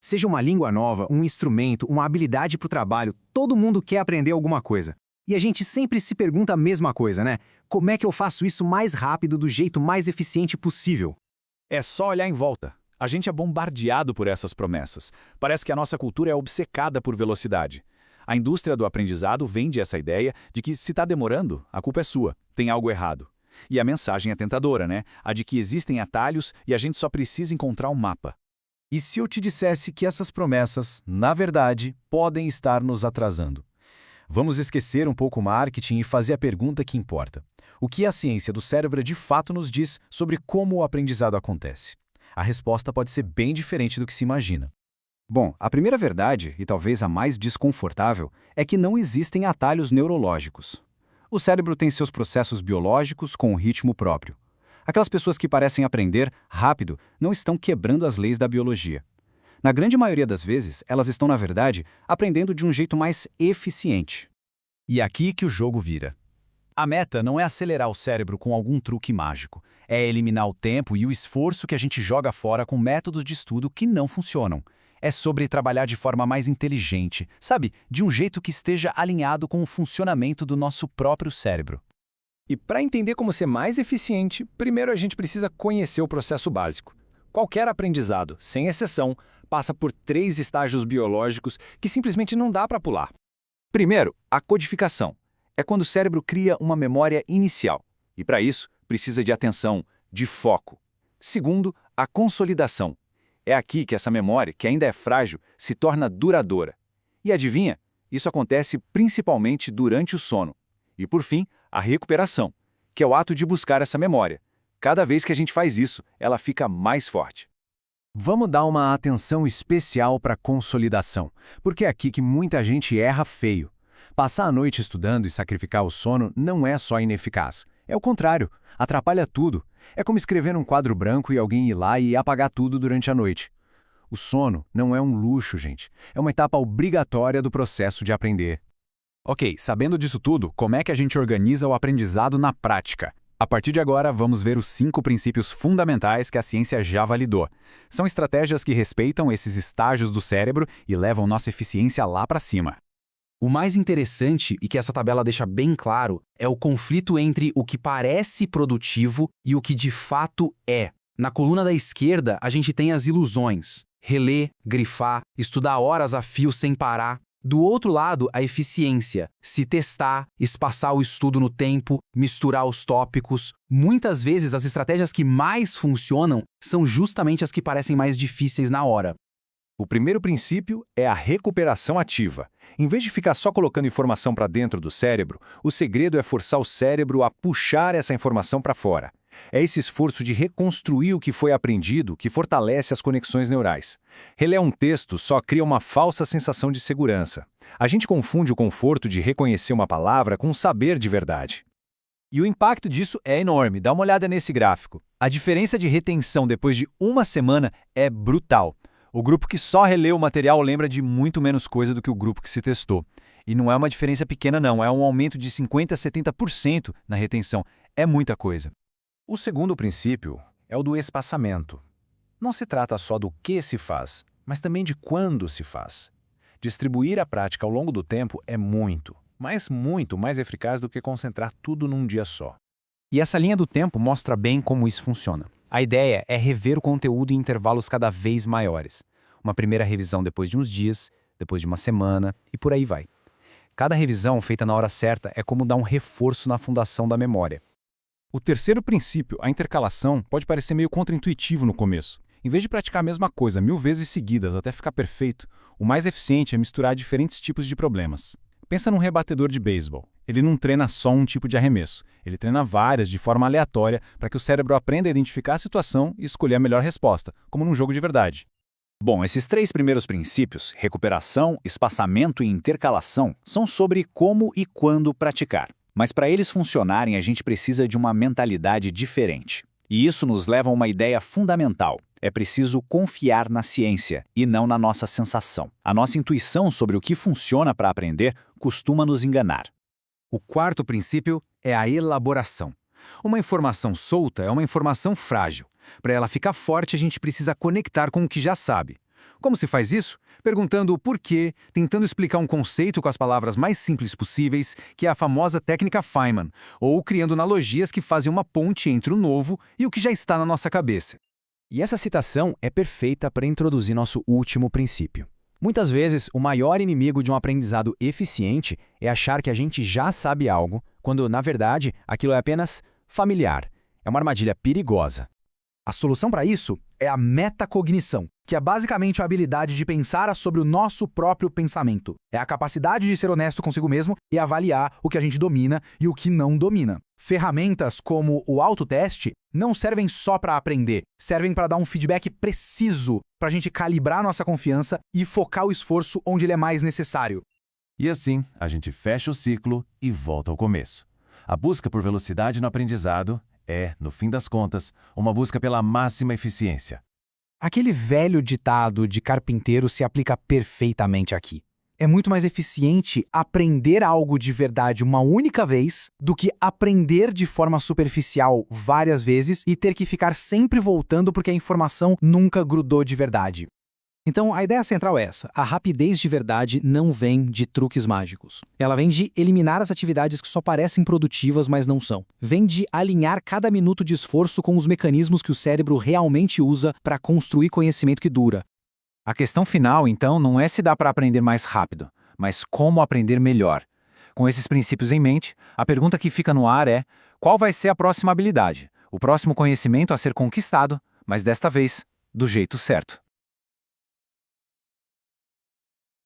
Seja uma língua nova, um instrumento, uma habilidade para o trabalho, todo mundo quer aprender alguma coisa. E a gente sempre se pergunta a mesma coisa, né? Como é que eu faço isso mais rápido, do jeito mais eficiente possível? É só olhar em volta. A gente é bombardeado por essas promessas. Parece que a nossa cultura é obcecada por velocidade. A indústria do aprendizado vende essa ideia de que se está demorando, a culpa é sua, tem algo errado. E a mensagem é tentadora, né? A de que existem atalhos e a gente só precisa encontrar um mapa. E se eu te dissesse que essas promessas, na verdade, podem estar nos atrasando? Vamos esquecer um pouco o marketing e fazer a pergunta que importa. O que a ciência do cérebro de fato nos diz sobre como o aprendizado acontece? A resposta pode ser bem diferente do que se imagina. Bom, a primeira verdade, e talvez a mais desconfortável, é que não existem atalhos neurológicos. O cérebro tem seus processos biológicos com um ritmo próprio. Aquelas pessoas que parecem aprender rápido não estão quebrando as leis da biologia. Na grande maioria das vezes, elas estão, na verdade, aprendendo de um jeito mais eficiente. E é aqui que o jogo vira. A meta não é acelerar o cérebro com algum truque mágico. É eliminar o tempo e o esforço que a gente joga fora com métodos de estudo que não funcionam. É sobre trabalhar de forma mais inteligente, sabe? De um jeito que esteja alinhado com o funcionamento do nosso próprio cérebro. E para entender como ser mais eficiente, primeiro a gente precisa conhecer o processo básico. Qualquer aprendizado, sem exceção, passa por 3 estágios biológicos que simplesmente não dá para pular. Primeiro, a codificação. É quando o cérebro cria uma memória inicial. E para isso, precisa de atenção, de foco. Segundo, a consolidação. É aqui que essa memória, que ainda é frágil, se torna duradoura. E adivinha? Isso acontece principalmente durante o sono. E por fim, a recuperação, que é o ato de buscar essa memória. Cada vez que a gente faz isso, ela fica mais forte. Vamos dar uma atenção especial para a consolidação, porque é aqui que muita gente erra feio. Passar a noite estudando e sacrificar o sono não é só ineficaz. É o contrário, atrapalha tudo. É como escrever num quadro branco e alguém ir lá e apagar tudo durante a noite. O sono não é um luxo, gente. É uma etapa obrigatória do processo de aprender. Ok, sabendo disso tudo, como é que a gente organiza o aprendizado na prática? A partir de agora, vamos ver os 5 princípios fundamentais que a ciência já validou. São estratégias que respeitam esses estágios do cérebro e levam nossa eficiência lá para cima. O mais interessante, e que essa tabela deixa bem claro, é o conflito entre o que parece produtivo e o que de fato é. Na coluna da esquerda, a gente tem as ilusões. Reler, grifar, estudar horas a fio sem parar. Do outro lado, a eficiência. Se testar, espaçar o estudo no tempo, misturar os tópicos. Muitas vezes, as estratégias que mais funcionam são justamente as que parecem mais difíceis na hora. O primeiro princípio é a recuperação ativa. Em vez de ficar só colocando informação para dentro do cérebro, o segredo é forçar o cérebro a puxar essa informação para fora. É esse esforço de reconstruir o que foi aprendido que fortalece as conexões neurais. Reler um texto só cria uma falsa sensação de segurança. A gente confunde o conforto de reconhecer uma palavra com saber de verdade. E o impacto disso é enorme. Dá uma olhada nesse gráfico. A diferença de retenção depois de uma semana é brutal. O grupo que só releu o material lembra de muito menos coisa do que o grupo que se testou. E não é uma diferença pequena não, é um aumento de 50% a 70% na retenção. É muita coisa. O segundo princípio é o do espaçamento. Não se trata só do que se faz, mas também de quando se faz. Distribuir a prática ao longo do tempo é muito, mas muito mais eficaz do que concentrar tudo num dia só. E essa linha do tempo mostra bem como isso funciona. A ideia é rever o conteúdo em intervalos cada vez maiores. Uma primeira revisão depois de uns dias, depois de uma semana e por aí vai. Cada revisão feita na hora certa é como dar um reforço na fundação da memória. O terceiro princípio, a intercalação, pode parecer meio contraintuitivo no começo. Em vez de praticar a mesma coisa 1000 vezes seguidas até ficar perfeito, o mais eficiente é misturar diferentes tipos de problemas. Pensa num rebatedor de beisebol. Ele não treina só um tipo de arremesso. Ele treina várias de forma aleatória para que o cérebro aprenda a identificar a situação e escolher a melhor resposta, como num jogo de verdade. Bom, esses 3 primeiros princípios, recuperação, espaçamento e intercalação, são sobre como e quando praticar. Mas para eles funcionarem, a gente precisa de uma mentalidade diferente. E isso nos leva a uma ideia fundamental. É preciso confiar na ciência e não na nossa sensação. A nossa intuição sobre o que funciona para aprender costuma nos enganar. O quarto princípio é a elaboração. Uma informação solta é uma informação frágil. Para ela ficar forte, a gente precisa conectar com o que já sabe. Como se faz isso? Perguntando o porquê, tentando explicar um conceito com as palavras mais simples possíveis, que é a famosa técnica Feynman, ou criando analogias que fazem uma ponte entre o novo e o que já está na nossa cabeça. E essa citação é perfeita para introduzir nosso último princípio. Muitas vezes, o maior inimigo de um aprendizado eficiente é achar que a gente já sabe algo, quando, na verdade, aquilo é apenas familiar. É uma armadilha perigosa. A solução para isso é a metacognição, que é basicamente a habilidade de pensar sobre o nosso próprio pensamento. É a capacidade de ser honesto consigo mesmo e avaliar o que a gente domina e o que não domina. Ferramentas como o autoteste não servem só para aprender, servem para dar um feedback preciso para a gente calibrar nossa confiança e focar o esforço onde ele é mais necessário. E assim, a gente fecha o ciclo e volta ao começo. A busca por velocidade no aprendizado é, no fim das contas, uma busca pela máxima eficiência. Aquele velho ditado de carpinteiro se aplica perfeitamente aqui. É muito mais eficiente aprender algo de verdade uma única vez do que aprender de forma superficial várias vezes e ter que ficar sempre voltando porque a informação nunca grudou de verdade. Então, a ideia central é essa. A rapidez de verdade não vem de truques mágicos. Ela vem de eliminar as atividades que só parecem produtivas, mas não são. Vem de alinhar cada minuto de esforço com os mecanismos que o cérebro realmente usa para construir conhecimento que dura. A questão final, então, não é se dá para aprender mais rápido, mas como aprender melhor. Com esses princípios em mente, a pergunta que fica no ar é: qual vai ser a próxima habilidade, o próximo conhecimento a ser conquistado, mas desta vez, do jeito certo?